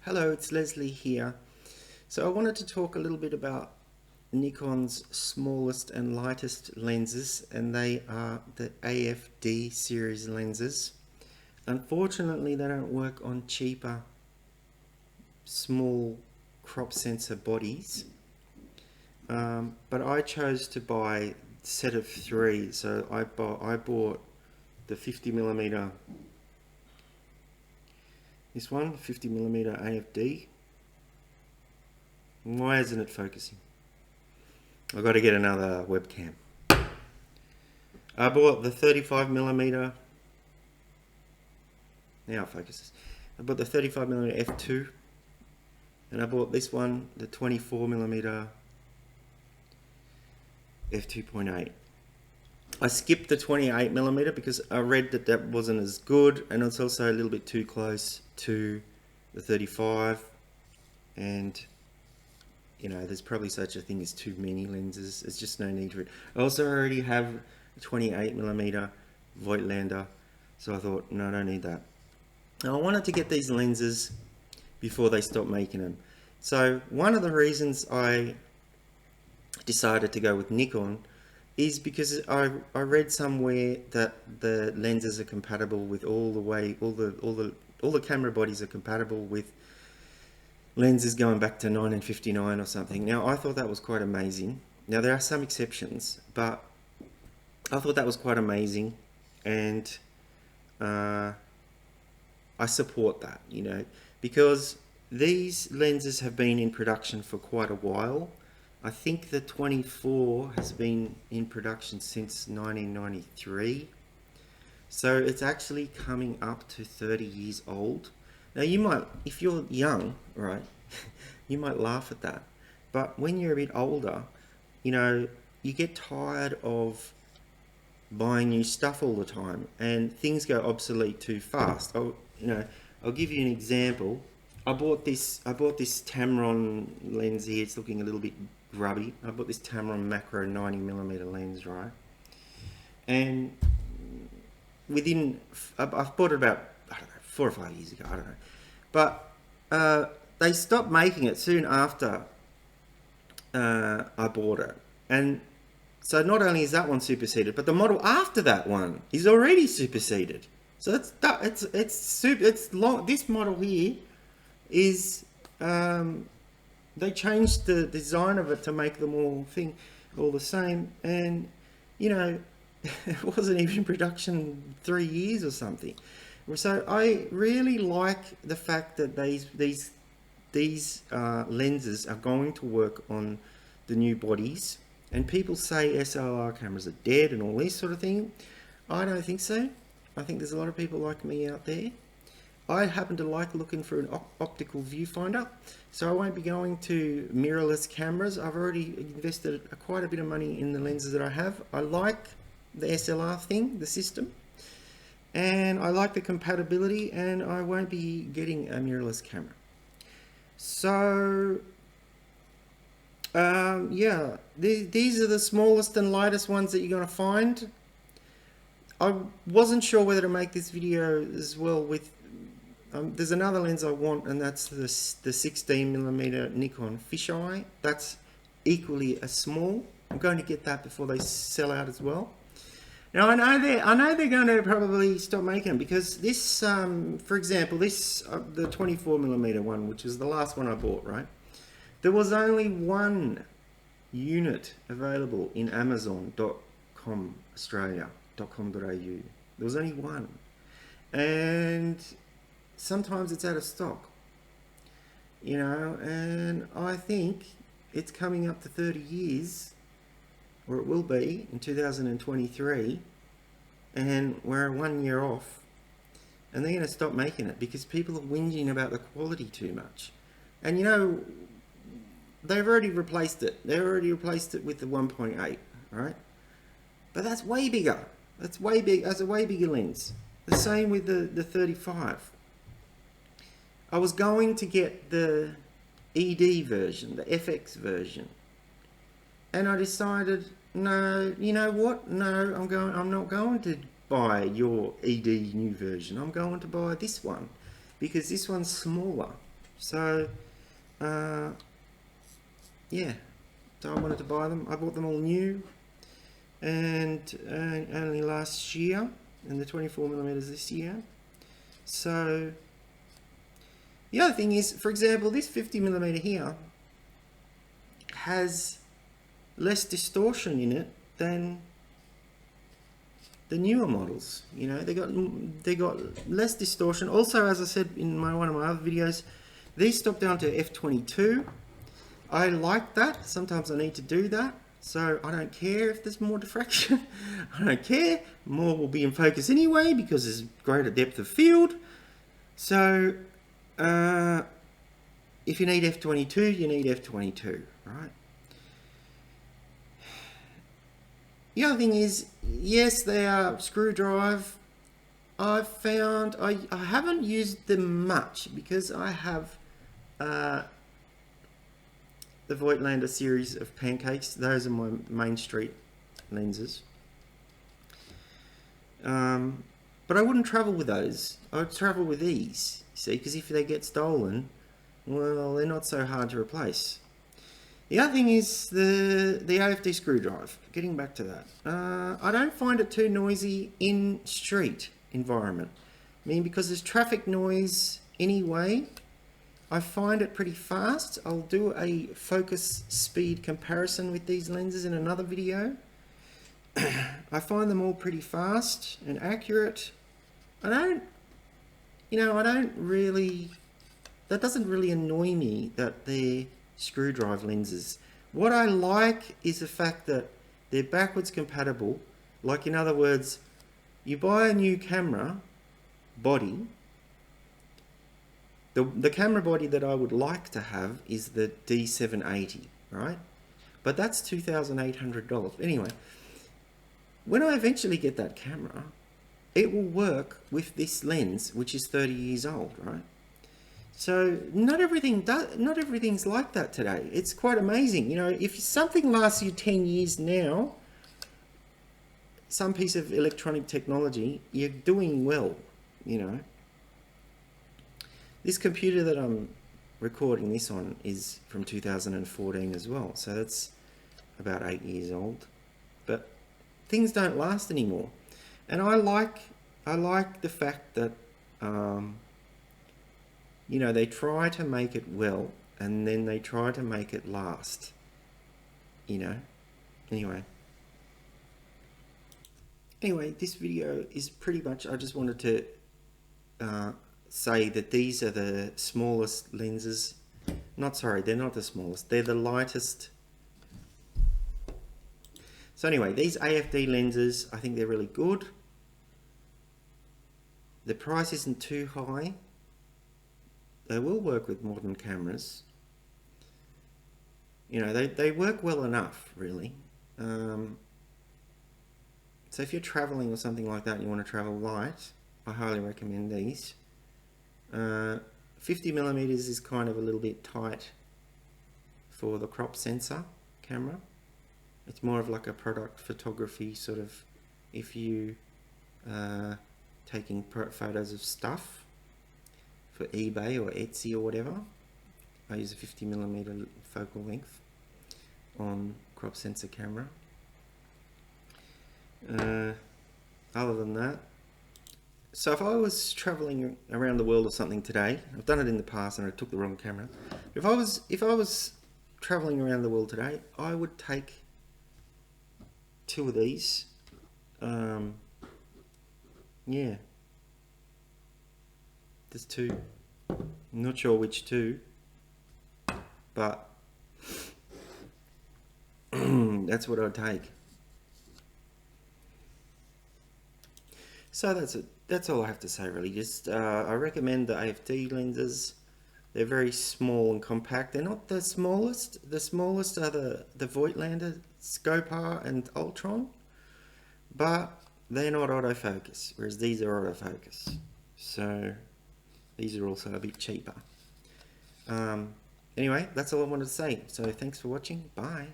Hello, it's Leslie here. So I wanted to talk a little bit about Nikon's smallest and lightest lenses, and they are the AFD series lenses. Unfortunately, they don't work on cheaper small crop sensor bodies, but I chose to buy a set of three. So I bought the 50mm, this one, 50mm AFD. Why isn't it focusing? I've got to get another webcam. I bought the 35mm. Now it focuses. I bought the 35mm f2, and I bought this one, the 24mm f2.8. I skipped the 28mm because I read that that wasn't as good, and it's also a little bit too close to the 35, and you know, there's probably such a thing as too many lenses. There's just no need for it. I also already have a 28mm Voigtlander, so I thought, no, I don't need that. Now I wanted to get these lenses before they stopped making them. So one of the reasons I decided to go with Nikon is because I read somewhere that the lenses are compatible with all the camera bodies are compatible with lenses going back to 1959 or something. Now I thought that was quite amazing. Now there are some exceptions, but I thought that was quite amazing, and I support that, you know, because these lenses have been in production for quite a while. I think the 24 has been in production since 1993. So it's actually coming up to 30 years old. Now you might, if you're young, right, you might laugh at that. But when you're a bit older, you know, you get tired of buying new stuff all the time, and things go obsolete too fast. I'll give you an example. I bought this Tamron lens here. It's looking a little bit grubby. I bought this Tamron macro 90mm lens, right? And I've bought it about, I don't know, 4 or 5 years ago, I don't know. But they stopped making it soon after I bought it. And so not only is that one superseded, but the model after that one is already superseded. So it's long. This model here is they changed the design of it to make them all the same, and you know, it wasn't even in production 3 years or something. So I really like the fact that these lenses are going to work on the new bodies. And people say SLR cameras are dead and all this sort of thing. I don't think so. I think there's a lot of people like me out there. I happen to like looking for an optical viewfinder, so I won't be going to mirrorless cameras. I've already invested quite a bit of money in the lenses that I have. I like the SLR thing, the system, and I like the compatibility, and I won't be getting a mirrorless camera. So yeah, these are the smallest and lightest ones that you're going to find. I wasn't sure whether to make this video as well with there's another lens I want, and that's the 16mm Nikon fisheye. That's equally as small. I'm going to get that before they sell out as well. Now I know they're going to probably stop making them, because this for example, this the 24mm one, which is the last one I bought, right? There was only one unit available in Amazon.com Australia.com.au. There was only one, and sometimes it's out of stock, you know, and I think it's coming up to 30 years, or it will be in 2023, and we're 1 year off, and they're going to stop making it because people are whinging about the quality too much. And you know, they've already replaced it. They already replaced it with the 1.8, right? But that's way bigger. That's way big. That's a way bigger lens. The same with the 35. I was going to get the ED version, the FX version, and I decided, no, you know what? No, I'm not going to buy your ED new version. I'm going to buy this one because this one's smaller. So yeah, so I wanted to buy them. I bought them all new, and only last year, and the 24mm this year. So the other thing is, for example, this 50mm here has less distortion in it than the newer models. You know, they got less distortion. Also, as I said in one of my other videos, these stop down to f/22. I like that. Sometimes I need to do that, so I don't care if there's more diffraction. I don't care. More will be in focus anyway because there's greater depth of field. So if you need f/22, you need f/22, right? The other thing is, yes, they are screw drive. I've found I haven't used them much because I have the Voigtlander series of pancakes. Those are my Main Street lenses. But I wouldn't travel with those. I would travel with these, see, because if they get stolen, well, they're not so hard to replace. The other thing is the AFD screw drive. Getting back to that, I don't find it too noisy in street environment. I mean, because there's traffic noise anyway, I find it pretty fast. I'll do a focus speed comparison with these lenses in another video. I find them all pretty fast and accurate. I don't really, that doesn't really annoy me that they're screw drive lenses. What I like is the fact that they're backwards compatible. Like, in other words, you buy a new camera body. The camera body that I would like to have is the D780, right? But that's $2,800. Anyway, when I eventually get that camera, it will work with this lens, which is 30 years old, right? So not everything's like that today. It's quite amazing. You know, if something lasts you 10 years now, some piece of electronic technology, you're doing well, you know. This computer that I'm recording this on is from 2014 as well, so that's about 8 years old. But things don't last anymore, and I like the fact that you know, they try to make it well, and then they try to make it last. You know. Anyway, this video is pretty much, I just wanted to say that these are the smallest lenses. They're not the smallest, they're the lightest. So anyway, these AFD lenses, I think they're really good. The price isn't too high. They will work with modern cameras. You know, they work well enough, really. So if you're traveling or something like that and you want to travel light, I highly recommend these. 50mm is kind of a little bit tight for the crop sensor camera. It's more of like a product photography sort of, if you taking photos of stuff for eBay or Etsy or whatever. I use a 50mm focal length on crop sensor camera. Other than that, so if I was traveling around the world or something today, I've done it in the past and I took the wrong camera. If I was traveling around the world today, I would take 2 of these. Yeah, there's 2. I'm not sure which 2, but that's what I'd take. So that's it. That's all I have to say, really. Just I recommend the AFD lenses. They're very small and compact. They're not the smallest. The smallest are the Voigtlander, Scopar and Ultron, but they're not autofocus, whereas these are autofocus. So these are also a bit cheaper. Anyway, that's all I wanted to say. So thanks for watching. Bye.